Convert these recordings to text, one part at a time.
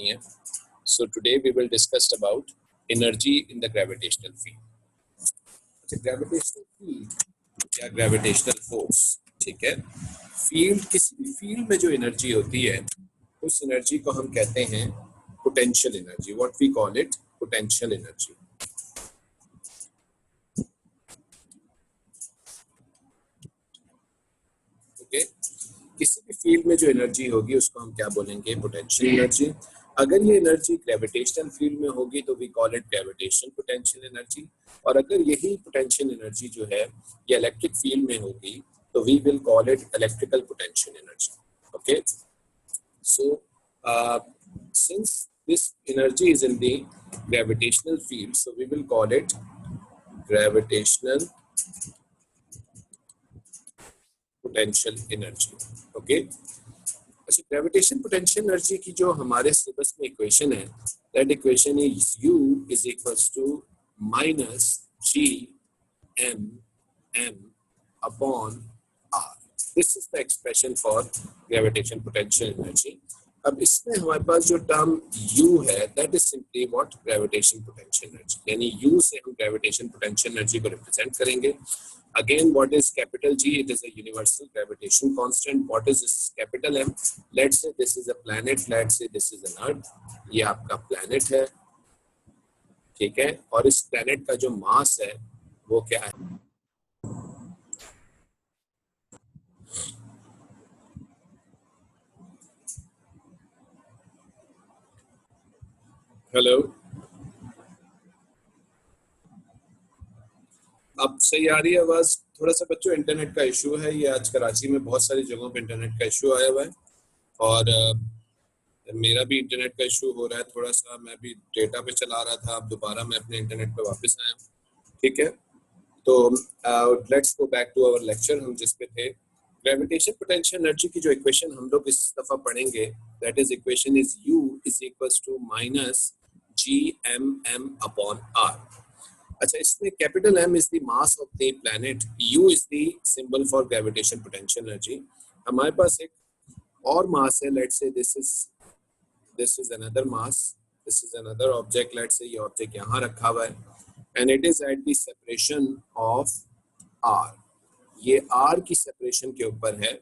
होती हैं. So today we will discuss about energy in the gravitational field. Gravitational field या gravitational force, ठीक है. फील्ड, किसी भी फील्ड में जो एनर्जी होती है उस एनर्जी को हम कहते हैं potential energy. What we call it, potential energy. Okay, किसी भी फील्ड में जो एनर्जी होगी उसको हम क्या बोलेंगे, पोटेंशियल एनर्जी. अगर ये एनर्जी ग्रेविटेशनल फील्ड में होगी तो we call it gravitational potential energy. और अगर यही पोटेंशियल एनर्जी जो है ये इलेक्ट्रिक फील्ड में होगी तो we will call it electrical potential energy. Okay, so since this energy is in the gravitational field, so we will call it gravitational potential energy. Okay, अच्छा, ग्रेविटेशन पोटेंशियल एनर्जी की जो हमारे syllabus में equation है, that equation is U is equals to minus G m m upon R. This is the expression for gravitation potential energy. अब इसमें हमारे पास जो टर्म U है, that is simply what, gravitation potential energy. यानी U से हम gravitation potential energy को represent करेंगे. Again, what is capital G? It is a universal gravitation constant. What is this capital M? Let's say this is a planet. Let's say this is an Earth. ये आपका planet है, ठीक है. और इस planet का जो mass है वो क्या है? हेलो, अब सही आ रही है आवाज? थोड़ा सा बच्चों इंटरनेट का इशू है, ये आज कराची में बहुत सारी जगहों पे इंटरनेट का इशू आया हुआ है और मेरा भी इंटरनेट का इशू हो रहा है थोड़ा सा. मैं भी डेटा पे चला रहा था, अब दोबारा मैं अपने इंटरनेट पे वापस आया हूँ, ठीक है. तो let's go back to our lecture, हम जिस पे थे. ग्रेविटेशन पोटेंशियल एनर्जी की जो इक्वेशन हम लोग इस दफा पढ़ेंगे, that is equation is U is equals to minus Gmm upon R. अच्छा, इसमें capital M is the mass of the planet, U is the symbol for gravitation potential energy. हमारे पास एक और मास है, let's say this is another mass, this is another object. let's say ये object यहाँ रखा हुआ है and it is at the separation of R. ये R की सेपरेशन के ऊपर है,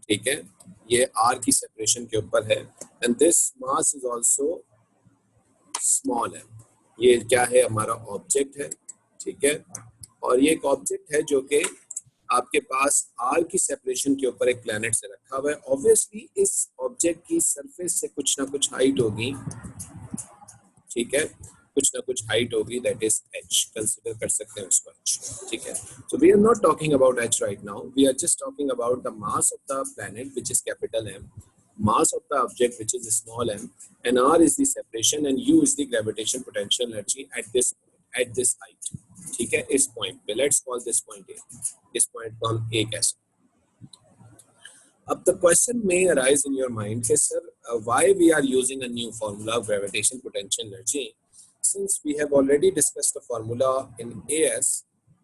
ठीक है. ये R की सेपरेशन के ऊपर है and this mass is also small m. ये क्या है, हमारा ऑब्जेक्ट है, ठीक है. और ये एक ऑब्जेक्ट है जो कि आपके पास R की सेपरेशन के ऊपर एक प्लैनेट से रखा हुआ है. ऑब्वियसली इस ऑब्जेक्ट की सरफेस से कुछ ना कुछ हाइट होगी, ठीक है, कुछ ना कुछ हाइट होगी, दैट इज h. कंसीडर कर सकते हैं उसको h, ठीक है. So we are not talking about h right now, we are just talking about the mass of the planet which is capital M, mass of the object which is small m, and R is the separation and U is the gravitation potential energy at this height, ठीक है. इस point पे let's call this point A. इस point को हम A कह सकते हैं. अब the question may arise in your mind कि sir why we are using a new formula of gravitation potential energy since we have already discussed the formula in AS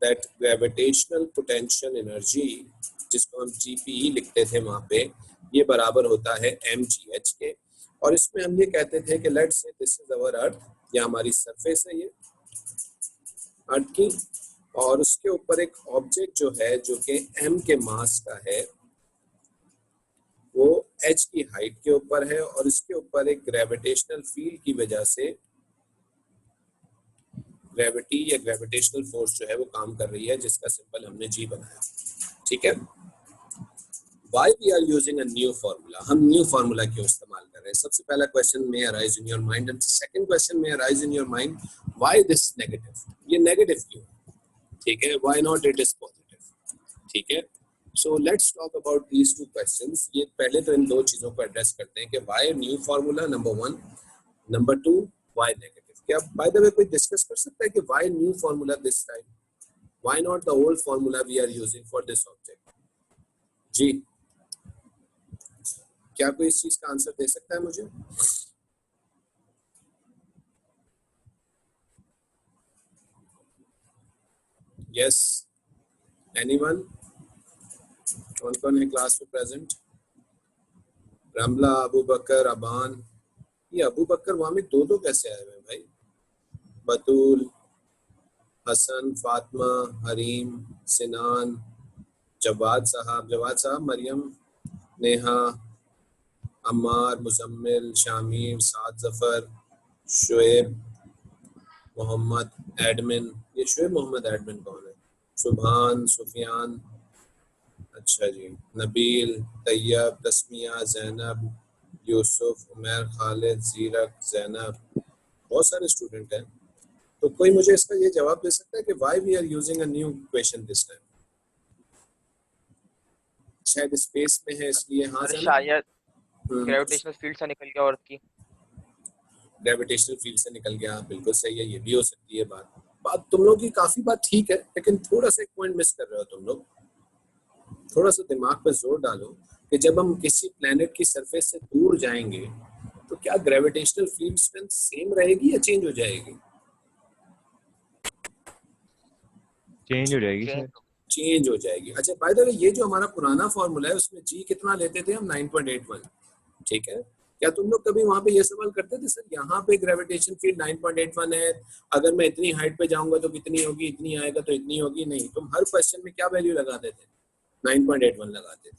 that gravitational potential energy, जिसको हम GPE लिखते थे वहाँ पे, ये बराबर होता है mgh के. और इसमें हम ये कहते थे कि let's say this is our earth, ये हमारी सरफेस है ये अर्थ की, और उसके ऊपर एक ऑब्जेक्ट जो है जो कि m के मास का है, वो h की हाइट के ऊपर है और इसके ऊपर एक ग्रेविटेशनल फील्ड की वजह से ग्रेविटी या ग्रेविटेशनल फोर्स जो है वो काम कर रही है, जिसका सिंबल हमने G बनाया, ठीक है. Why we are using a new formula? हम न्यू फार्मूला क्यों इस्तेमाल कर रहे हैं? सबसे पहला question may arise in your mind and second question may arise in your mind, why this negative? ये नेगेटिव क्यों, ठीक है. Why not it is positive, ठीक है. So let's talk about these two questions. ये पहले तो इन दो चीजों को एड्रेस करते हैं कि why new formula, number 1, number 2 why negative. क्या बाय द वे कोई डिस्कस कर सकता है कि why new formula this time, why not the old formula we are using for this object? जी, क्या कोई इस चीज का आंसर दे सकता है मुझे? Yes, anyone? कौन कौन है क्लास में प्रेजेंट? रमला, अबू बकर, अबान, ये अबू बकर वामिद दो दो कैसे आए हुए भाई? बतूल, हसन, फातिमा, हरीम, सिनान, जवाद साहब, मरियम, नेहा, अम्मार, मुजम्मिल, शामिर, साद जफर, शुएब मोहम्मद, एडमिन। ये शुएब मोहम्मद एडमिन कौन है? सुभान, सुफियान, अच्छा जी, नबील, तैयब, तस्मिया, जैनब, यूसुफ, उमर, खालिद, जीरक, जैनब, बहुत सारे स्टूडेंट हैं। तो कोई मुझे इसका ये जवाब दे सकता है कि why we are using a new question this time? शायद स्पेस में है इसलिए। हाँ सर सर, शायद ग्रेविटेशनल फील्ड से निकल गया अर्थ की। ग्रेविटेशनल फील्ड से निकल गया, बिल्कुल सही है, ये भी हो सकती है बात। बात तुम लोग की काफी बात ठीक है, लेकिन थोड़ा सा एक पॉइंट मिस कर रहे हो तुम लोग। थोड़ा सा दिमाग पे जोर डालो कि जब हम किसी प्लेनेट की सरफेस से दूर जाएंगे तो क्या ग्रेविटेशनल फील्ड स्ट्रेंथ सेम रहेगी या चेंज हो जाएगी? चेंज हो जाएगी सर। चेंज हो जाएगी। अच्छा, बाय द वे ये जो हमारा पुराना फॉर्मूला है उसमें जी कितना लेते थे हम? 9.81, ठीक है। क्या तुम लोग कभी वहां पे ये सवाल करते थे सर यहाँ पे ग्रेविटेशन फील्ड 9.81 है, अगर मैं इतनी हाइट पे जाऊंगा तो कितनी होगी, इतनी आएगा तो इतनी होगी? नहीं, तुम हर क्वेश्चन में क्या वैल्यू लगाते थे? 9.81 लगाते थे।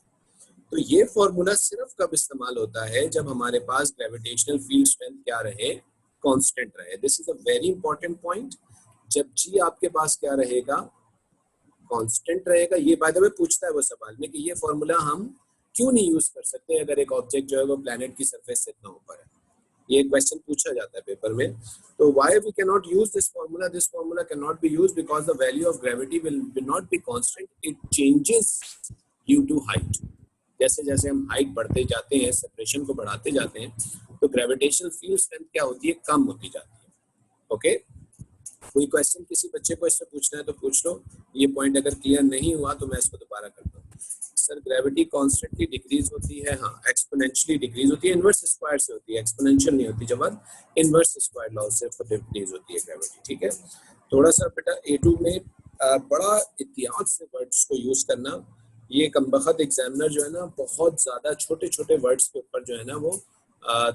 तो ये फॉर्मूला सिर्फ कब इस्तेमाल होता है? जब हमारे पास ग्रेविटेशनल फील्ड स्ट्रेंथ क्या रहे? कांस्टेंट रहे। This is a very important point. जब जी आपके पास क्या रहेगा? कांस्टेंट रहेगा। ये बाय द वे पूछता है वो सवाल में कि ये फॉर्मूला हम क्यों नहीं यूज कर सकते अगर एक ऑब्जेक्ट जो है वो प्लैनेट की सरफेस से इतना ऊपर है? ये क्वेश्चन पूछा जाता है पेपर में। तो why we can not use this formula can not be used because the value of gravity will not be constant, it changes due to height. जैसे जैसे हम हाइट बढ़ते जाते हैं, सेपरेशन को बढ़ाते जाते हैं, तो ग्रेविटेशनल फील्ड स्ट्रेंथ क्या होती है? कम होती जाती है। ओके, कोई क्वेश्चन किसी बच्चे को इससे पूछना है तो पूछ लो। ये पॉइंट अगर क्लियर नहीं हुआ तो मैं इसको दोबारा करता हूँ। सर ग्रेविटी कॉन्स्टेंटली डिक्रीज होती है? हाँ, एक्सपोनेंशियली डिक्रीज होती है, इनवर्स स्क्वायर से होती है, एक्सपोनेंशियल नहीं होती। जब इनवर्स स्क्वायर लॉ से डिक्रीज होती है ग्रेविटी, ठीक है। थोड़ा सा बेटा A2 में बड़ा एहतियात से वर्ड्स को यूज करना। ये कमबख्त एग्जामिनर जो है ना बहुत ज्यादा छोटे छोटे वर्ड्स के ऊपर जो है ना वो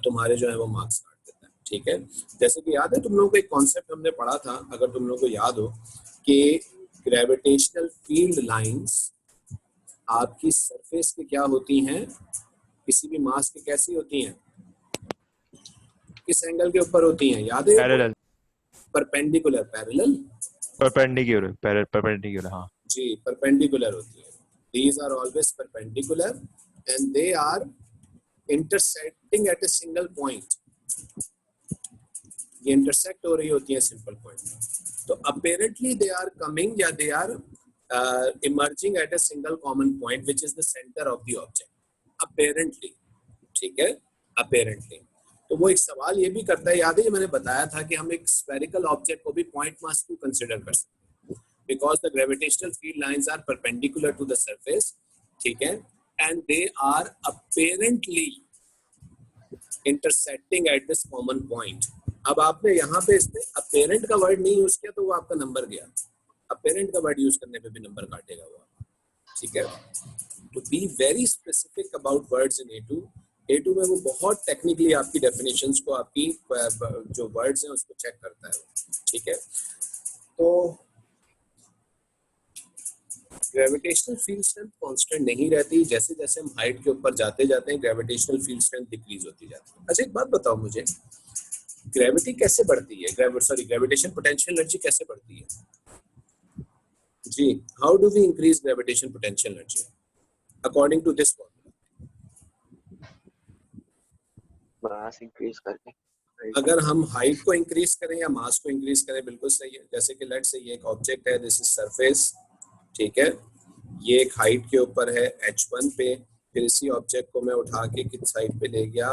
तुम्हारे जो है वो मार्क्स काट देता है, ठीक है। जैसे कि याद है तुम लोगों को एक कॉन्सेप्ट हमने पढ़ा था, अगर तुम लोगों को याद हो, कि ग्रेविटेशनल फील्ड लाइंस आपकी सरफेस पे क्या होती हैं? किसी भी मास के कैसी होती हैं? किस एंगल के ऊपर होती हैं? याद है? पैरेलल। परपेंडिकुलर, पैरेलल, परपेंडिकुलर हाँ जी, परपेंडिकुलर होती है। These are always perpendicular and they are intersecting at a single point. ये इंटरसेक्ट हो रही होती है सिंपल पॉइंट। तो apparently they are coming या they are emerging at a single common point which is the center of the object. Apparently, ठीक है, apparently। तो वो एक सवाल ये भी करता है, याद है मैंने बताया था कि हम एक स्फेरिकल ऑब्जेक्ट को भी पॉइंट मास क्यों कंसिडर कर सकते हैं? Because the gravitational field lines are perpendicular to the surface, ठीक है, and they are apparently intersecting at this common point. अब आपने यहाँ पे इसमें apparent का वर्ड नहीं यूज किया तो वो आपका नंबर गया। apparent का वर्ड यूज करने पे भी नंबर काटेगा वो, ठीक है। तो be very specific about words in A2। A2 में वो बहुत टेक्निकली आपकी डेफिनेशंस को, आपकी जो वर्ड्स हैं उसको चेक करता है, ठीक है। तो ग्रेविटेशनल फील्ड स्ट्रेंथ कांस्टेंट नहीं रहती, जैसे जैसे हम हाइट के ऊपर जाते जाते हैं ग्रेविटेशनल फील्ड स्ट्रेंथ डिक्रीज होती जाती है। अच्छा एक बात बताओ मुझे, ग्रेविटी कैसे बढ़ती है? ग्रेविटेशन पोटेंशियल एनर्जी कैसे बढ़ती है? जी, how do we increase gravitation potential energy according to this formula? Mass increase करके। अगर हम हाइट को इंक्रीज करें या मास को इंक्रीज करें, बिल्कुल सही है। जैसे कि लेट्स से ये एक ऑब्जेक्ट है, दिस इज सरफेस, ठीक है, ये एक हाइट के ऊपर है h1 पे, फिर इसी ऑब्जेक्ट को मैं उठा के किस साइड पे ले गया?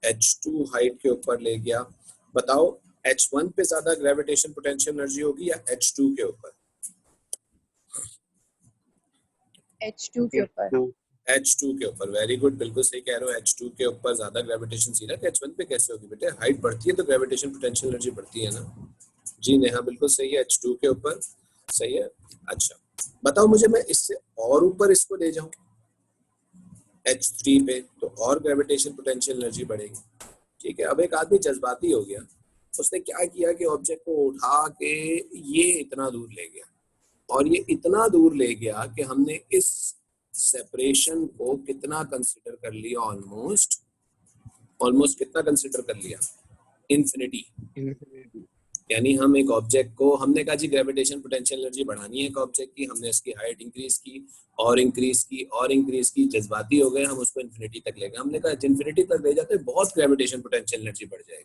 h2 हाइट के ऊपर ले गया। बताओ h1 पे ज्यादा ग्रेविटेशन पोटेंशियल एनर्जी होगी या h2 के ऊपर? H2 के ऊपर। h2 के ऊपर, वेरी गुड, बिल्कुल सही कह रहे हो। h2 के ऊपर ज्यादा ग्रेविटेशन सीरत, h1 पे कैसे होगी बेटे? हाइट बढ़ती है तो ग्रेविटेशन पोटेंशियल एनर्जी बढ़ती है ना। जी नेहा बिल्कुल सही है, h2 के ऊपर, सही है। अच्छा बताओ मुझे, मैं इससे और ऊपर इसको ले जाऊं, H3 पे, तो और ग्रेविटेशन पोटेंशियल एनर्जी बढ़ेगी। ठीक है, अब एक आदमी जज्बाती हो गया, उसने क्या किया कि ऑब्जेक्ट को उठा के ये इतना दूर ले गया, और ये इतना दूर ले गया कि हमने इस सेपरेशन को कितना कंसिडर कर लिया, ऑलमोस्ट कितना कंसिडर कर लिया, इन्फिनिटी। यानी हम एक ऑब्जेक्ट को, हमने कहा जी ग्रेविटेशन पोटेंशियल एनर्जी बढ़ानी है एक ऑब्जेक्ट की, हमने इसकी हाइट इंक्रीज की और इंक्रीज की और इंक्रीज की, जज्बाती हो गए, हम उसको इन्फिनिटी तक ले गए। हमने कहा इन्फिनिटी तक ले जाते बहुत ग्रेविटेशन पोटेंशियल एनर्जी बढ़ जाएगी।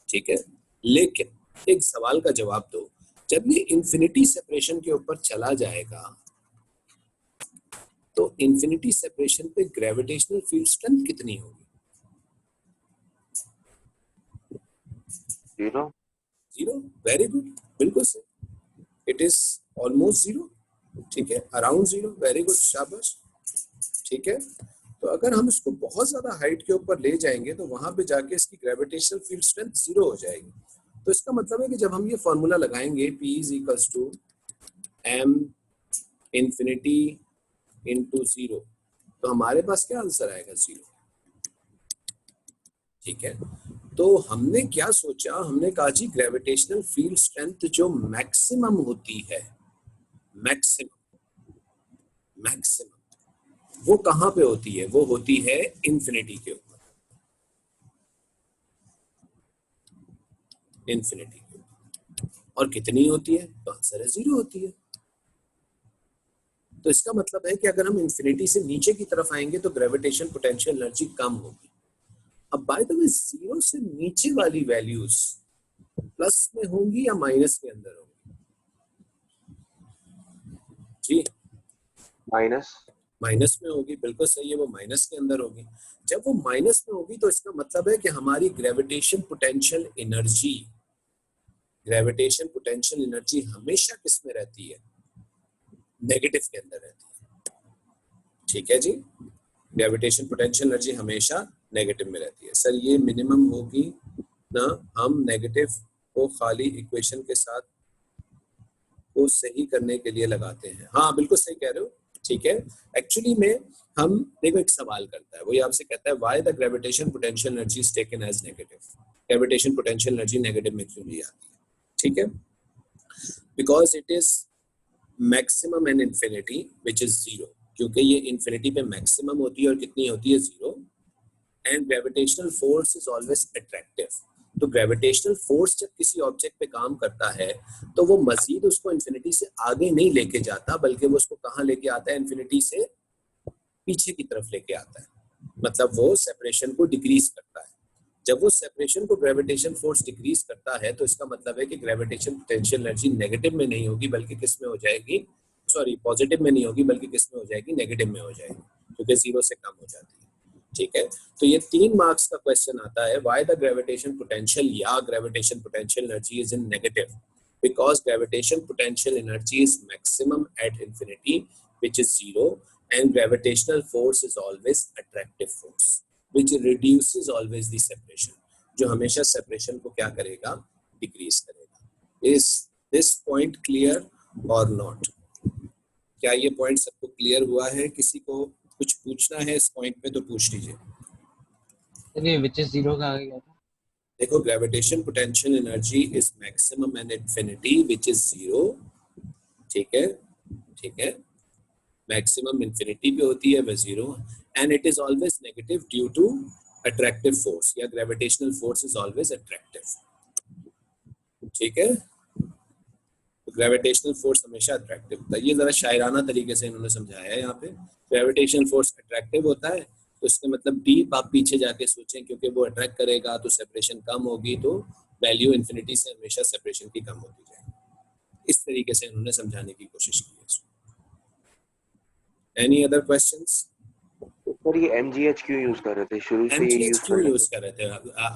ठीक है, लेकिन एक सवाल का जवाब दो, जब ये इन्फिनिटी सेपरेशन के ऊपर चला जाएगा तो इन्फिनिटी सेपरेशन पे ग्रेविटेशनल फील्ड स्ट्रेंथ कितनी होगी? जीरो। वेरी गुड, बिल्कुल सही, इट इज ऑलमोस्ट जीरो। ठीक है, अराउंड जीरो, वेरी गुड, शाबाश। ठीक है, तो अगर हम इसको बहुत ज्यादा हाइट के ऊपर ले जाएंगे तो वहां पे जाके इसकी ग्रेविटेशनल फील्ड स्ट्रेंथ जीरो हो जाएगी। तो इसका मतलब है कि जब हम ये फॉर्मूला लगाएंगे P = m infinity into zero, तो हमारे पास क्या आंसर आएगा? जीरो। ठीक है, तो हमने क्या सोचा, हमने कहा जी ग्रेविटेशनल फील्ड स्ट्रेंथ जो मैक्सिमम होती है, मैक्सिमम वो कहां पे होती है? वो होती है इन्फिनिटी के ऊपर, इन्फिनिटी के ऊपर। और कितनी होती है? तो आंसर है जीरो होती है। तो इसका मतलब है कि अगर हम इन्फिनिटी से नीचे की तरफ आएंगे तो ग्रेविटेशन पोटेंशियल एनर्जी कम होगी। अब बाय द वे, जीरो से नीचे वाली वैल्यूज प्लस में होंगी या माइनस के अंदर होंगी? जी माइनस में होगी, बिल्कुल सही है, वो माइनस के अंदर होगी। जब वो माइनस में होगी तो इसका मतलब है कि हमारी ग्रेविटेशन पोटेंशियल एनर्जी हमेशा किस में रहती है? नेगेटिव के अंदर रहती है। ठीक है जी, ग्रेविटेशन पोटेंशियल एनर्जी हमेशा नेगेटिव में रहती है। सर ये मिनिमम होगी ना, हम नेगेटिव को खाली इक्वेशन के साथ को सही करने के लिए लगाते हैं। हाँ बिल्कुल सही कह रहे हो। ठीक है, एक्चुअली में हम देखो एक सवाल करता है, वो ये आपसे कहता है why the gravitation potential energy is taken as negative, gravitation potential energy negative में क्यों ली जाती है? ठीक है, because it is maximum and infinity which is zero, क्योंकि ये इन्फिनिटी पे मैक्सिमम होती है और कितनी होती है? Zero. And gravitational force is always attractive, तो ग्रेविटेशनल फोर्स जब किसी ऑब्जेक्ट पे काम करता है तो वो मजीद उसको इन्फिनिटी से आगे नहीं लेके जाता, बल्कि वो उसको कहाँ लेके आता है? इन्फिनिटी से पीछे की तरफ लेके आता है। मतलब वो सेपरेशन को डिक्रीज करता है। जब वो सेपरेशन को ग्रेविटेशन फोर्स डिक्रीज करता है तो इसका मतलब है कि ग्रेविटेशन पोटेंशियल एनर्जी नेगेटिव में नहीं होगी, बल्कि किस में हो जाएगी? सॉरी, पॉजिटिव में नहीं होगी, बल्कि किस में हो जाएगी? नेगेटिव में हो जाएगी, क्योंकि जीरो से कम हो जाती है। ठीक है, तो ये 3 मार्क्स का क्वेश्चन आता है, व्हाई द ग्रेविटेशन पोटेंशियल या gravitation potential energy is in negative, because gravitation potential energy is maximum at infinity which is zero, and gravitational force is always attractive force which reduces always the separation, जो हमेशा separation को क्या करेगा? decrease करेगा। Is this point clear or not? क्या ये point सबको clear हुआ है? किसी को कुछ पूछना है इस point पे तो पूछ लीजिए। चलिए which is zero का आ गया था। देखो gravitation potential energy is maximum and infinity which is zero. ठीक है, ठीक है, मैक्सिमम इंफिनिटी पे होती है वह zero, and it is always negative due to attractive force, या gravitational force is always attractive. ठीक है, तो ग्रेविटेशनल फोर्स हमेशा अट्रैक्टिव होता है। ये जरा शायराना तरीके से इन्होंने समझाया है यहाँ पे। ग्रेविटेशनल फोर्स अट्रैक्टिव होता है तो इसका मतलब डीप आप पीछे जाके सोचें, क्योंकि वो अट्रैक्ट करेगा तो सेपरेशन कम होगी, तो वैल्यू इन्फिनिटी से हमेशा सेपरेशन की कम होती जाएगी। इस तरीके से इन्होंने समझाने की कोशिश की है। Any other questions? सर ये MGH क्यों यूज कर रहे थे? शुरू से ये MGH क्यों यूज कर रहे थे?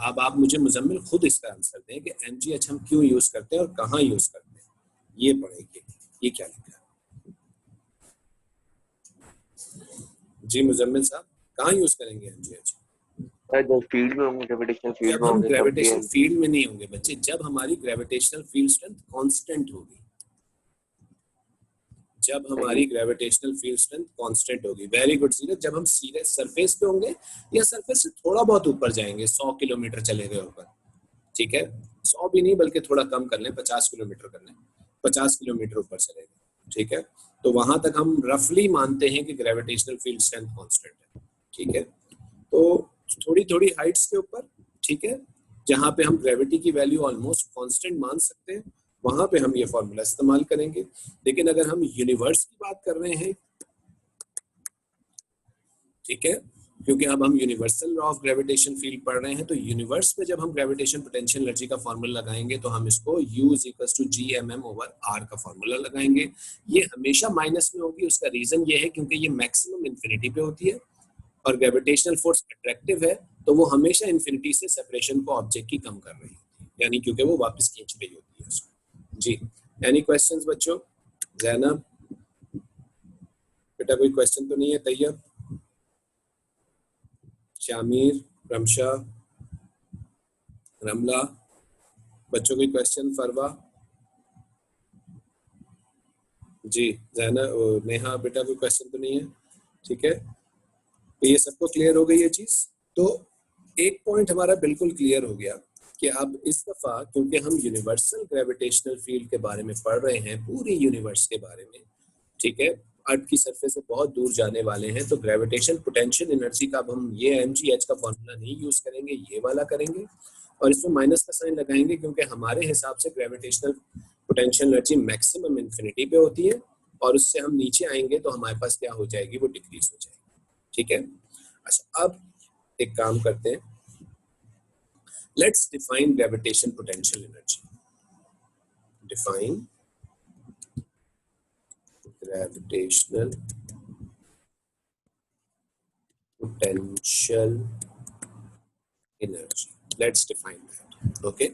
अब आप मुझे मुजम्मिल खुद इसका आंसर दें कि MGH हम क्यों यूज करते हैं और कहाँ यूज करते हैं, ये पढ़ेंगे। ये क्या लिखा है जी मुजम्मिल साहब, कहाँ यूज करेंगे MGH? जब फील्ड में होंगे, ग्रेविटेशनल फील्ड जब में हम होंगे, ग्रेविटेशनल फील्ड में नहीं होंगे बच्चे, जब हमारी ग्रेविटेशनल फील्ड स्ट्रेंथ कांस्टेंट होगी। जब हमारी ग्रेविटेशनल फील्ड स्ट्रेंथ कांस्टेंट होगी। वेरी गुड सीरज, जब हम सीधे सरफेस पे होंगे या सरफेस से थोड़ा बहुत ऊपर जाएंगे, 100 किलोमीटर चले गए ऊपर, ठीक है, 100 भी नहीं बल्कि थोड़ा कम कर लें, 50 किलोमीटर कर लें, 50 किलोमीटर ऊपर चले गए, ठीक है, तो वहां तक हम रफली मानते हैं कि ग्रेविटेशनल फील्ड स्ट्रेंथ कांस्टेंट है, ठीक है। तो थोड़ी थोड़ी हाइट्स के ऊपर, ठीक है, जहां पे हम ग्रेविटी की वैल्यू ऑलमोस्ट कांस्टेंट मान सकते हैं, वहां पे हम ये फॉर्मूला इस्तेमाल करेंगे। लेकिन अगर हम यूनिवर्स की बात कर रहे हैं, ठीक है, क्योंकि अब हम universal law of gravitation field पढ़ रहे हैं, तो यूनिवर्स में जब हम ग्रेविटेशन पोटेंशियल एनर्जी का फॉर्मूला लगाएंगे तो हम इसको U = G/m/r का फॉर्मूला लगाएंगे। ये हमेशा माइनस में होगी, उसका रीजन ये है क्योंकि ये मैक्सिमम इंफिनिटी पे होती है और ग्रेविटेशनल फोर्स अट्रैक्टिव है, तो वो हमेशा इंफिनिटी से सेपरेशन को ऑब्जेक्ट की कम कर रही होती है, यानी क्योंकि वो वापस खींच रही होती है उसको। जी, एनी क्वेश्चंस बच्चों? जैनब बेटा कोई क्वेश्चन तो नहीं है? तैयब, शामिर, रमशा, रमला, बच्चों कोई क्वेश्चन? फरवा जी, जैनब, नेहा बेटा कोई क्वेश्चन तो नहीं है? ठीक है, तो ये सबको क्लियर हो गई ये चीज। तो एक पॉइंट हमारा बिल्कुल क्लियर हो गया कि अब इस दफा क्योंकि हम यूनिवर्सल ग्रेविटेशनल फील्ड के बारे में पढ़ रहे हैं, पूरी यूनिवर्स के बारे में, ठीक है, अर्थ की सरफेस से बहुत दूर जाने वाले हैं, तो ग्रेविटेशन पोटेंशियल एनर्जी का अब हम ये mgh का फॉर्मूला नहीं यूज करेंगे, ये वाला करेंगे और इसमें माइनस का साइन लगाएंगे क्योंकि हमारे हिसाब से gravitational potential energy maximum infinity पे होती है और उससे हम नीचे आएंगे तो हमारे पास क्या हो जाएगी, वो डिक्रीज हो जाएगी, ठीक है। अच्छा, अब एक काम करते हैं, let's define gravitation potential energy. Define gravitational potential energy, let's define that, okay।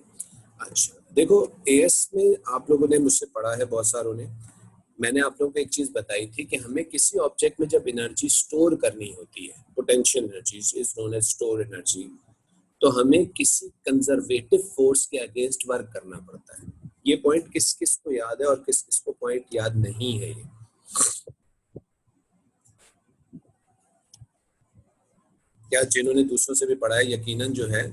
अच्छा देखो, एएस में आप लोगों ने मुझसे पढ़ा है, बहुत सारों ने, मैंने आप लोगों को एक चीज बताई थी कि हमें किसी ऑब्जेक्ट में जब एनर्जी स्टोर करनी होती है, potential energy is known as store energy, तो हमें किसी कंजर्वेटिव फोर्स के अगेंस्ट वर्क करना पड़ता है। ये पॉइंट किस किस को याद है और किस किस को पॉइंट याद नहीं है? ये क्या जिन्होंने दूसरों से भी पढ़ा है, यकीनन जो है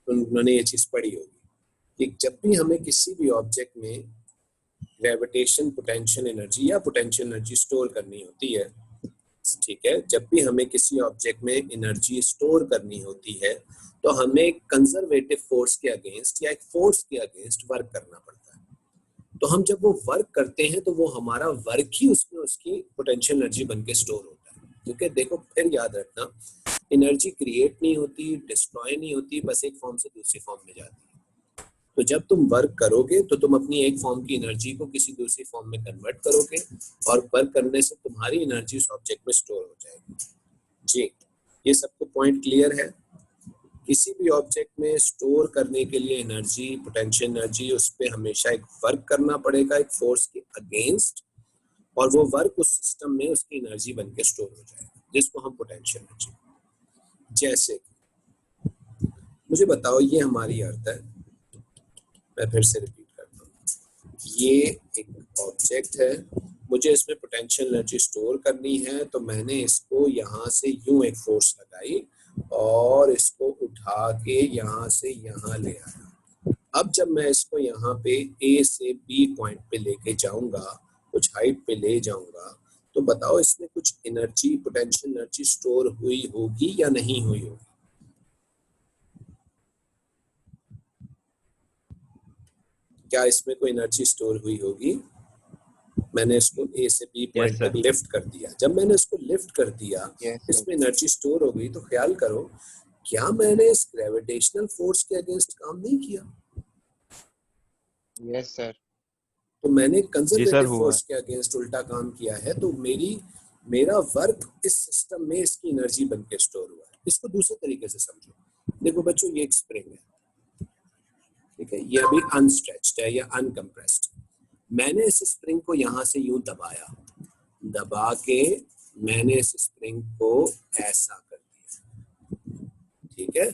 उन्होंने ये चीज पढ़ी होगी कि जब भी हमें किसी भी ऑब्जेक्ट में ग्रेविटेशन पोटेंशियल एनर्जी या पोटेंशियल एनर्जी स्टोर करनी होती है, ठीक है, जब भी हमें किसी ऑब्जेक्ट में एनर्जी स्टोर करनी होती है तो हमें कंजर्वेटिव फोर्स के अगेंस्ट या एक फोर्स के अगेंस्ट वर्क करना पड़ता है। तो हम जब वो वर्क करते हैं तो वो हमारा वर्क ही उसमें उसकी पोटेंशियल एनर्जी बन के स्टोर होता है। क्योंकि देखो, फिर याद रखना, एनर्जी क्रिएट नहीं होती, डिस्ट्रॉय नहीं होती, बस एक फॉर्म से दूसरी फॉर्म में जाती है। तो जब तुम वर्क करोगे तो तुम अपनी एक फॉर्म की एनर्जी को किसी दूसरी फॉर्म में कन्वर्ट करोगे और वर्क करने से तुम्हारी एनर्जी उस ऑब्जेक्ट में स्टोर हो जाएगी। जी, ये सबको पॉइंट क्लियर है? किसी भी ऑब्जेक्ट में स्टोर करने के लिए एनर्जी, पोटेंशियल एनर्जी, उस पर हमेशा एक वर्क करना पड़ेगा एक फोर्स के अगेंस्ट, और वो वर्क उस सिस्टम में उसकी एनर्जी बन के स्टोर हो जाएगा, जिसको हम पोटेंशियल एनर्जी। जैसे मुझे बताओ, ये हमारी अर्थ है, मैं फिर से रिपीट करता हूँ, ये एक ऑब्जेक्ट है, मुझे इसमें पोटेंशियल एनर्जी स्टोर करनी है, तो मैंने इसको यहाँ से यूं एक फोर्स लगाई और इसको उठा के यहाँ से यहाँ ले आया। अब जब मैं इसको यहाँ पे ए से बी पॉइंट पे लेके जाऊंगा, कुछ हाइट पे ले जाऊंगा, तो बताओ इसमें कुछ एनर्जी, पोटेंशियल एनर्जी स्टोर हुई होगी या नहीं हुई होगी? क्या इसमें कोई एनर्जी स्टोर हुई होगी? मैंने इसको ए से बी पॉइंट तक लिफ्ट कर दिया, जब मैंने इसको लिफ्ट कर दिया, इसमें एनर्जी स्टोर हो गई, तो ख्याल करो, क्या मैंने इस ग्रेविटेशनल फोर्स के अगेंस्ट काम नहीं किया? Yes sir. तो मैंने कंजर्वेटिव फोर्स के अगेंस्ट उल्टा काम किया है, तो मेरा वर्क इस सिस्टम में इसकी एनर्जी बन के स्टोर हुआ है। इसको दूसरे तरीके से समझो, देखो बच्चों, ये एक स्प्रिंग है, ठीक है, ये अभी अनस्ट्रेच्ड है या अनकम्प्रेस्ड। मैंने इस स्प्रिंग को यहाँ से यूं दबाया, दबा के मैंने इस स्प्रिंग को ऐसा कर दिया, ठीक है।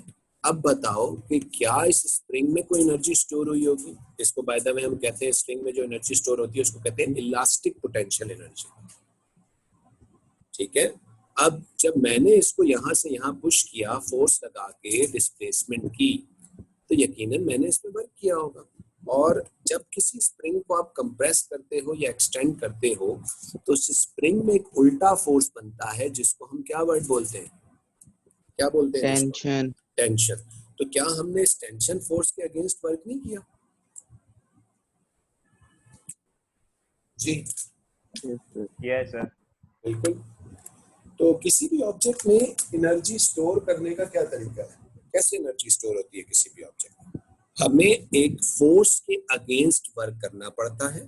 अब बताओ कि क्या इस स्प्रिंग में कोई एनर्जी स्टोर हुई होगी? इसको बाय द वे हम कहते हैं स्ट्रिंग में जो एनर्जी स्टोर होती है उसको कहते हैं इलास्टिक पोटेंशियल एनर्जी। ठीक है, अब जब मैंने इसको यहाँ से यहाँ पुश किया, फोर्स लगा के डिस्प्लेसमेंट की, तो यकीनन मैंने इस पे वर्क किया होगा। और जब किसी स्प्रिंग को आप कंप्रेस करते हो या एक्सटेंड करते हो तो उस स्प्रिंग में एक उल्टा फोर्स बनता है जिसको हम क्या वर्ड बोलते हैं, क्या बोलते हैं? टेंशन। टेंशन। तो क्या हमने इस टेंशन फोर्स के अगेंस्ट वर्क नहीं किया? जी यस सर। बिल्कुल। तो किसी भी ऑब्जेक्ट में एनर्जी स्टोर करने का क्या तरीका है, कैसे एनर्जी स्टोर होती है किसी भी ऑब्जेक्ट में? हमें एक फोर्स के अगेंस्ट वर्क करना पड़ता है।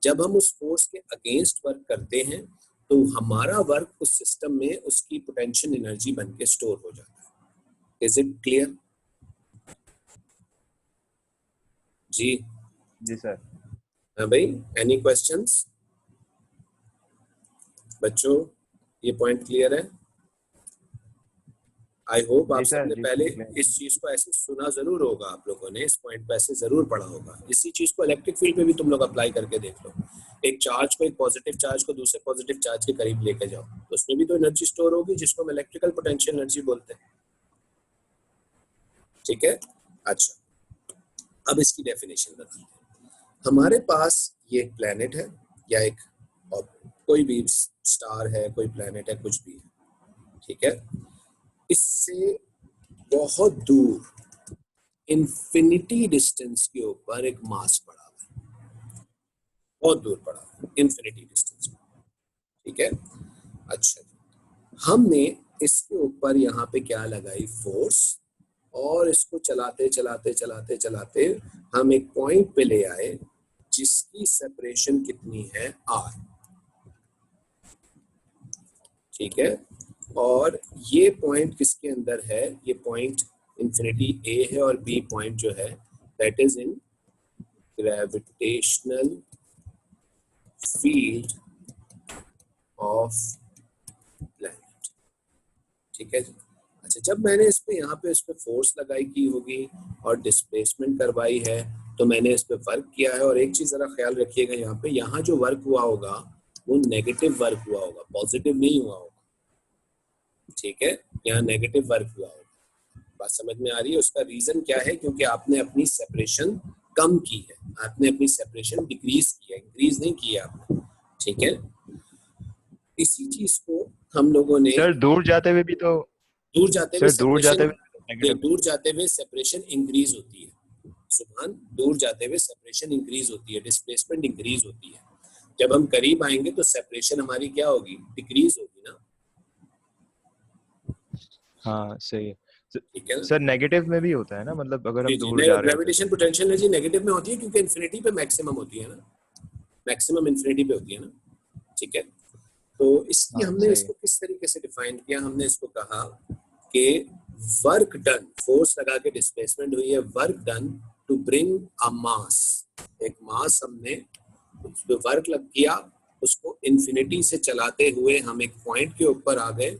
जब हम उस फोर्स के अगेंस्ट वर्क करते हैं तो हमारा वर्क उस सिस्टम में उसकी पोटेंशियल एनर्जी बन के स्टोर हो जाता है। Is it clear? जी जी सर। हाँ भाई, एनी क्वेश्चंस बच्चों? ये पॉइंट क्लियर है? आई होप आप जी सर, सबने जी पहले सर। इस चीज को ऐसे सुना जरूर होगा, आप लोगों ने इस पॉइंट पे ऐसे जरूर पढ़ा होगा। इसी चीज को इलेक्ट्रिक फील्ड पे भी तुम लोग अप्लाई करके देख लो। एक चार्ज को, एक पॉजिटिव चार्ज को दूसरे पॉजिटिव चार्ज के करीब लेके जाओ तो उसमें भी तो एनर्जी स्टोर होगी जिसको हम इलेक्ट्रिकल पोटेंशियल एनर्जी बोलते हैं। ठीक है, अच्छा अब इसकी डेफिनेशन बताते हैं। हमारे पास ये एक प्लेनेट है या एक कोई भी स्टार है, कोई प्लेनेट है, कुछ भी है। ठीक है, इससे बहुत दूर इंफिनिटी डिस्टेंस के ऊपर एक मास पड़ा हुआ है, बहुत दूर पड़ा है इंफिनिटी डिस्टेंस पे। ठीक है, अच्छा हमने इसके ऊपर यहाँ पे क्या लगाई, फोर्स, और इसको चलाते चलाते चलाते चलाते हम एक पॉइंट पे ले आए जिसकी सेपरेशन कितनी है, r। ठीक है, और ये पॉइंट किसके अंदर है, ये पॉइंट इंफिनिटी a है और b पॉइंट जो है that is in gravitational field of planet. ठीक है जी, अच्छा जब मैंने इस पे यहाँ पे इस पे फोर्स लगाई की होगी और डिस्प्लेसमेंट करवाई है तो मैंने इस पे वर्क किया है। और एक चीज जरा ख्याल रखिएगा, यहाँ पे यहाँ जो वर्क हुआ होगा वो नेगेटिव वर्क हुआ होगा, पॉजिटिव नहीं हुआ होगा। ठीक है, यहाँ नेगेटिव वर्क हुआ होगा। बात समझ में आ रही है? उसका रीजन क्या है, क्योंकि आपने अपनी सेपरेशन कम की है, आपने अपनी सेपरेशन डिक्रीज की है, इंक्रीज नहीं की है आपने। ठीक है, इसी चीज को हम लोगों ने सर दूर जाते हुए भी तो, दूर जाते हुए सर दूर जाते हुए नहीं, दूर जाते हुए सेपरेशन इंक्रीज होती है सुभान, दूर जाते हुए सेपरेशन इंक्रीज होती है, डिस्प्लेसमेंट इंक्रीज होती है। जब हम करीब आएंगे तो सेपरेशन हमारी क्या होगी, डिक्रीज होगी ना। हाँ सही है। ठीक है, सर नेगेटिव में भी होता है ना, मतलब अगर हम दूर जा रहे हैं ग्रेविटेशन पोटेंशियल एनर्जी नेगेटिव में होती है क्योंकि इन्फिनिटी पे मैक्सिमम होती है ना, मैक्सिमम इन्फिनिटी पे होती है ना। ठीक है, तो इसलिए हाँ, हमने सही इसको किस तरीके से डिफाइन किया, हमने इसको कहा कि वर्क डन, फोर्स लगा के डिस्प्लेसमेंट हुई है, work done to bring a mass, एक मास हमने उस पे वर्क लग किया, उसको इन्फिनिटी से चलाते हुए हम एक पॉइंट के ऊपर आ गए।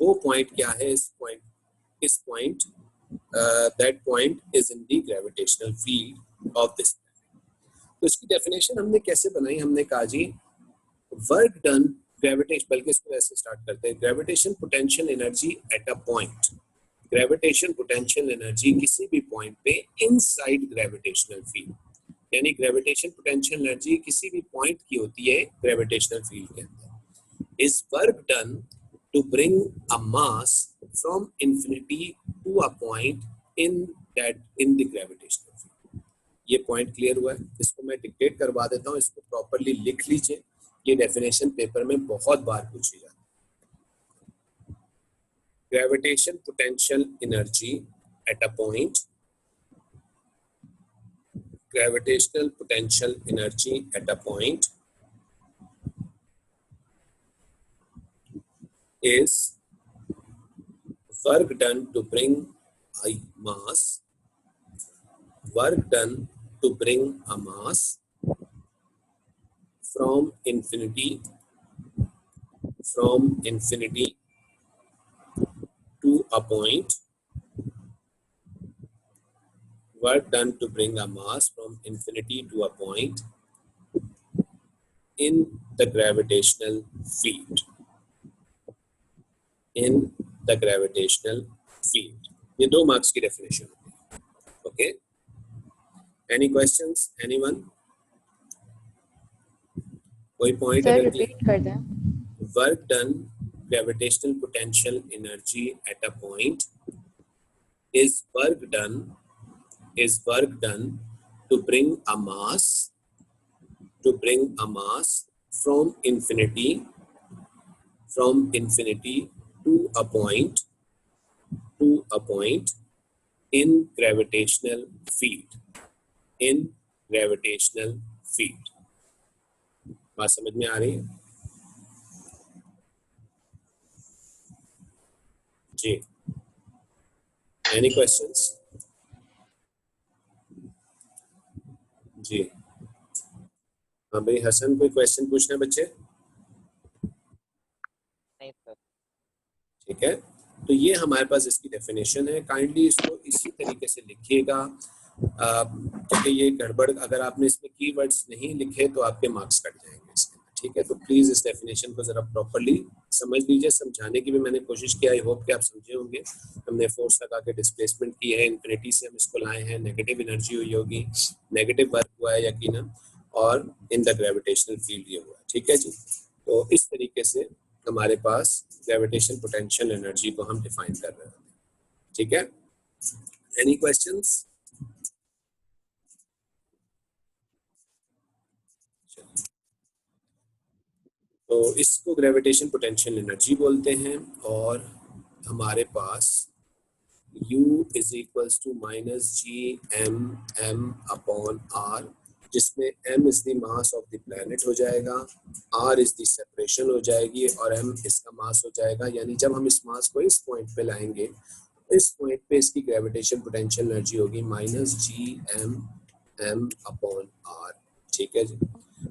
वो पॉइंट क्या है, इस point that point is in the gravitational field of this. तो इसकी डेफिनेशन हमने कैसे बनाई, हमने कहा जी वर्क डन ग्रेविटेशन, बल्कि इसको ऐसे स्टार्ट करते हैं, gravitation potential energy at a point, gravitation potential energy किसी भी पॉइंट पे इनसाइड ग्रेविटेशनल फील्ड, यानी ग्रेविटेशन पोटेंशियल एनर्जी किसी भी पॉइंट की होती है ग्रेविटेशनल फील्ड के अंदर, is work done to bring a mass from infinity to a point in the gravitational field. ये पॉइंट क्लियर हुआ है? इसको मैं डिक्टेट करवा देता हूँ, इसको प्रॉपर्ली लिख लीजिए, ये डेफिनेशन पेपर में बहुत बार पूछी जाती है। Gravitation potential energy at a point, gravitational potential energy at a point is work done to bring a mass, work done to bring a mass from infinity to a point, work done to bring a mass from infinity to a point in the gravitational field. In the gravitational field. ये 2 marks की definition है. Okay, any questions, anyone? कोई point sir अगर repeat कर दें. Work done, gravitational potential energy at a point is work done to bring a mass from infinity to a point in gravitational field. बात समझ में आ रही है जी? Any questions? जी हाँ भाई हसन, कोई क्वेश्चन पूछना है बच्चे? नहीं सर. ठीक है, तो ये हमारे पास इसकी डेफिनेशन है. काइंडली इसको इसी तरीके से लिखिएगा, क्योंकि ये गड़बड़, अगर आपने इसमें कीवर्ड्स नहीं लिखे तो आपके मार्क्स कट जाएंगे इसके. ठीक है, तो प्लीज इस डेफिनेशन को जरा प्रॉपर्ली समझ लीजिए. समझाने की भी मैंने कोशिश किया, आई होप कि आप समझे होंगे. हमने फोर्स लगा के डिस्प्लेसमेंट की है, इन्फिनिटी से हम इसको लाए हैं, नेगेटिव एनर्जी हुई होगी, नेगेटिव वर्क हुआ है यकीनन, और इन द ग्रेविटेशनल फील्ड ये हुआ. ठीक है जी, तो इस तरीके से हमारे पास ग्रेविटेशन पोटेंशियल एनर्जी को हम डिफाइन कर रहे हैं. ठीक है, एनी क्वेश्चंस? तो इसको ग्रेविटेशन पोटेंशियल एनर्जी बोलते हैं, और हमारे पास U is equals to minus G M M upon R, जिसमें m is the mass of the planet हो जाएगा, r इज द सेपरेशन हो जाएगी, और m इसका मास हो जाएगा. यानी जब हम इस मास को इस पॉइंट पे लाएंगे, इस पॉइंट पे इसकी ग्रेविटेशन पोटेंशियल एनर्जी होगी minus G M M upon R. ठीक है जी.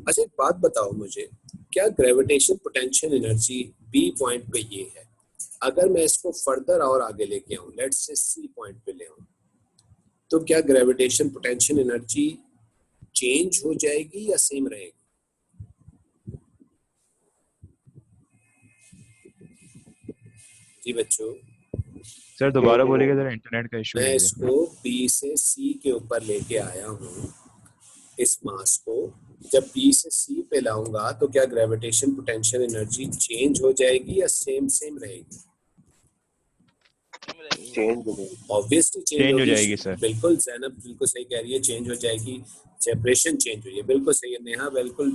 अच्छा एक बात बताओ मुझे, क्या gravitation potential energy B point पे ये है, अगर मैं इसको फर्दर और आगे लेके आऊं, लेट्स से सी पॉइंट पे ले आऊं, तो क्या ग्रेविटेशन पोटेंशियल एनर्जी चेंज हो जाएगी या सेम रहेगी? जी बच्चों, सर दोबारा बोलिएगा, जरा इंटरनेट का इशू मैं है. इसको बी से सी के ऊपर लेके आया हूँ, इस मास को जब बी से सी पे लाऊंगा तो क्या ग्रेविटेशन पोटेंशियल एनर्जी चेंज हो जाएगी या सेम रहेगी? ऑब्वियसली चेंज हो जाएगी सर. बिल्कुल, जैनब बिल्कुल सही कह रही है, चेंज हो जाएगी. सेपरेशन चेंज हुई है, बिल्कुल सही है नेहा, बिल्कुल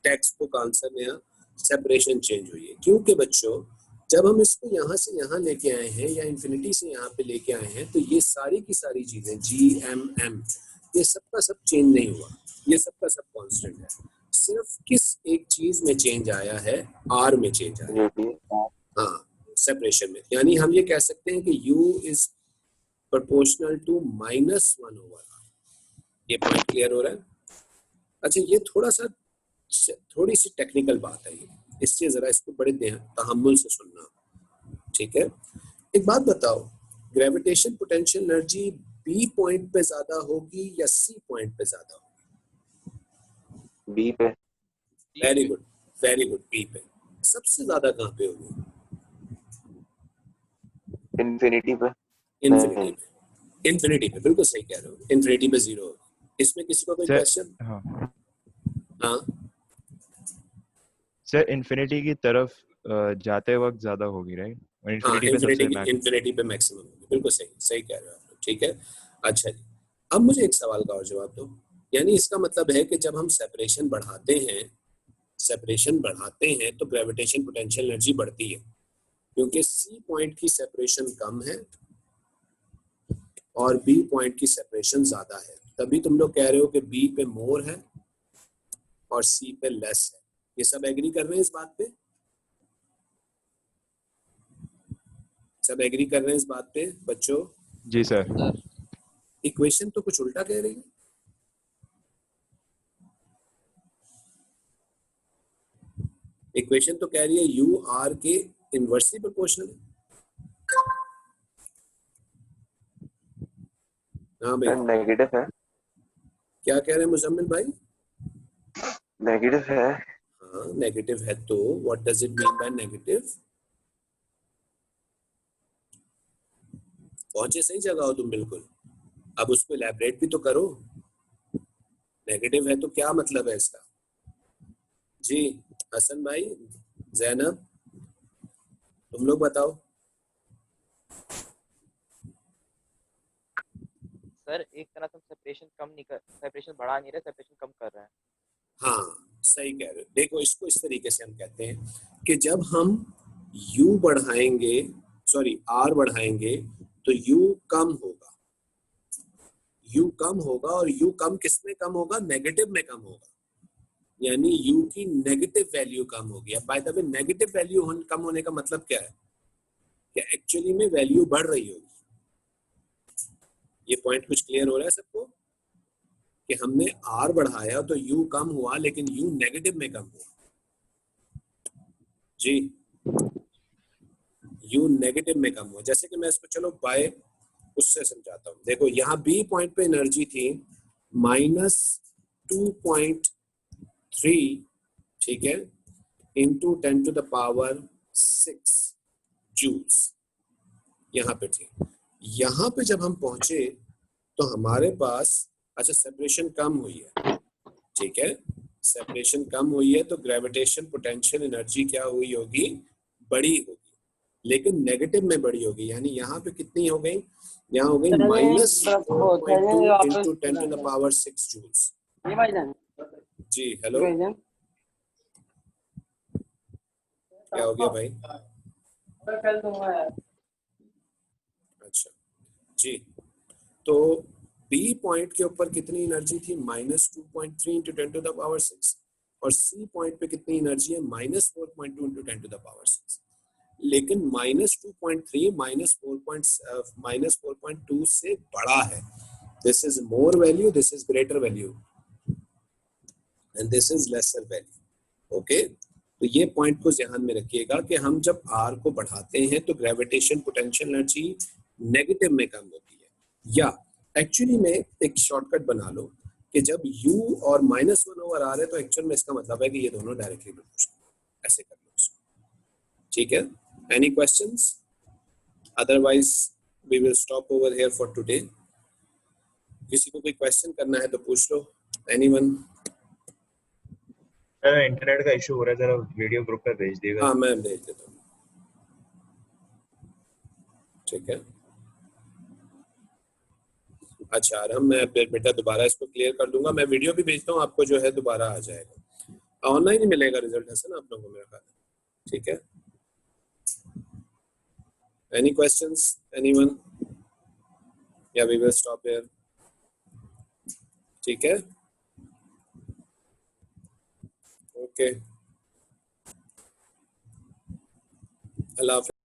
text book answer Neha, separation change हुई है. क्योंकि बच्चों जब हम इसको यहाँ से यहाँ लेके आए हैं या इन्फिनिटी से यहाँ पे लेके आए हैं, तो ये सारी की सारी चीजें जी एम एम, ये सबका सब चेंज नहीं हुआ, ये सबका सब कांस्टेंट है. सिर्फ किस एक चीज में चेंज आया है, आर में चेंज आया है. हाँ, सेपरेशन में. यानी हम ये कह सकते हैं कि U is proportional to -1 over R. ये पॉइंट क्लियर हो रहा है? अच्छा, ये थोड़ी सी टेक्निकल बात है, ये इसलिए जरा इसको बड़े तहम्मुल से सुनना. ठीक है, एक बात बताओ, gravitation potential energy B point पे ज्यादा होगी या सी पॉइंट पे ज्यादा होगी? बी पे. वेरी गुड, बी पे. सबसे ज्यादा कहाँ पे होगी? इन्फिनिटी पे. इन्फिनिटी पे, बिल्कुल सही कह रहे हो, इन्फिनिटी पे 0 होगी. इसमें किसी को कोई क्वेश्चन? हाँ सर, इन्फिनिटी की तरफ जाते वक्त ज्यादा होगी, राइट? और इन्फिनिटी पे मैक्सिमम होगी. बिल्कुल सही कह रहे हो आप. ठीक है, अच्छा जी. अब मुझे एक सवाल का और जवाब दो. यानी इसका मतलब है कि जब हम सेपरेशन बढ़ाते हैं तो ग्रेविटेशन पोटेंशियल एनर्जी बढ़ती है, क्योंकि सी पॉइंट की सेपरेशन कम है और बी पॉइंट की सेपरेशन ज्यादा है. तभी तुम लोग कह रहे हो कि बी पे मोर है और सी पे लेस है. ये सब एग्री कर रहे हैं इस बात पे? सब एग्री कर रहे हैं इस बात पे बच्चों? जी सर. इक्वेशन तो कुछ उल्टा कह रही है. इक्वेशन तो कह रही है यू आर के इनवर्सली प्रोपोर्शनल है. हाँ भाई, नेगेटिव है, क्या कह रहे हैं मुजम्मिल भाई? नेगेटिव है। हाँ नेगेटिव है तो what does it mean by negative? पहुंचे सही जगह हो तुम बिल्कुल, अब उसको इलैबोरेट भी तो करो। नेगेटिव है तो क्या मतलब है इसका? जी हसन भाई, जैनब, तुम लोग बताओ। सर एक तरह से सेपरेशन बढ़ा नहीं रहे, सेपरेशन कम कर रहे हैं। हाँ सही कह रहे हो। देखो इसको इस तरीके से हम कहते हैं कि जब हम u बढ़ाएंगे, सॉरी r बढ़ाएंगे तो u कम होगा, u कम होगा, और u कम किस में कम होगा? नेगेटिव में कम होगा, यानी u की नेगेटिव वैल्यू कम होगी। अब by the way negative value कम होने का मतलब क्या है? कि एक्चुअली में वैल्यू बढ़ रही होगी। ये पॉइंट कुछ क्लियर हो रहा है सबको कि हमने r बढ़ाया तो u कम हुआ, लेकिन u नेगेटिव में कम हुआ। जी u नेगेटिव में कम हुआ। जैसे कि मैं इसको चलो बाय उससे समझाता हूँ। देखो यहाँ B पॉइंट पे एनर्जी थी -2.3, ठीक है, इंटू 10⁻⁶ जूल्स यहाँ पे थी। यहाँ पे जब हम पहुंचे तो हमारे पास, अच्छा सेपरेशन कम हुई है, ठीक है, सेपरेशन कम हुई है तो ग्रेविटेशन पोटेंशियल एनर्जी क्या हुई होगी? बड़ी होगी, लेकिन नेगेटिव में बड़ी होगी। यानी यहाँ पे कितनी हो गई? यहाँ हो गई -4.2 इंटू 10⁻⁶ जूल्स। जी हेलो, क्या हो गया भाई? अच्छा जी, तो B पॉइंट के ऊपर कितनी एनर्जी थी? -2.3 इंटू 10⁻⁶, और C पॉइंट पे कितनी एनर्जी है? -4.2 इंटू 10⁻⁶। लेकिन -2.3 -4.2 से बड़ा है। This is more value, this is greater value, and this is lesser value. Okay, तो ये पॉइंट को ध्यान में रखिएगा कि हम जब R को बढ़ाते हैं तो ग्रेविटेशन पोटेंशियल एनर्जी नेगेटिव में कम होती है। या एक्चुअली में एक शॉर्टकट बना लो कि जब U और -1/R है तो एक्चुअल में इसका मतलब है कि ये दोनों डायरेक्टली प्रोपोर्शनल। ऐसे कर लो इसको, ठीक है। Any questions? Otherwise we will stop over here for today. किसी को कोई क्वेश्चन करना है तो पूछ लो। एनीवन? इंटरनेट का इशू हो रहा है, जरा वीडियो ग्रुप पे भेज दिएगा। हाँ मैं भेज देता हूँ, ठीक है। अच्छा आरम, मैं बेटा दोबारा इसको क्लियर कर दूंगा। मैं वीडियो भी भेजता हूँ आपको, जो है दोबारा आ जाएगा। ऑनलाइन ही मिलेगा रिजल्ट, है ना आप लोगों को, मेरा ख्याल, ठीक है। Any questions? एनीवन? या वी विल स्टॉप हियर, ठीक है। ओके, अल्लाह हाफिज़।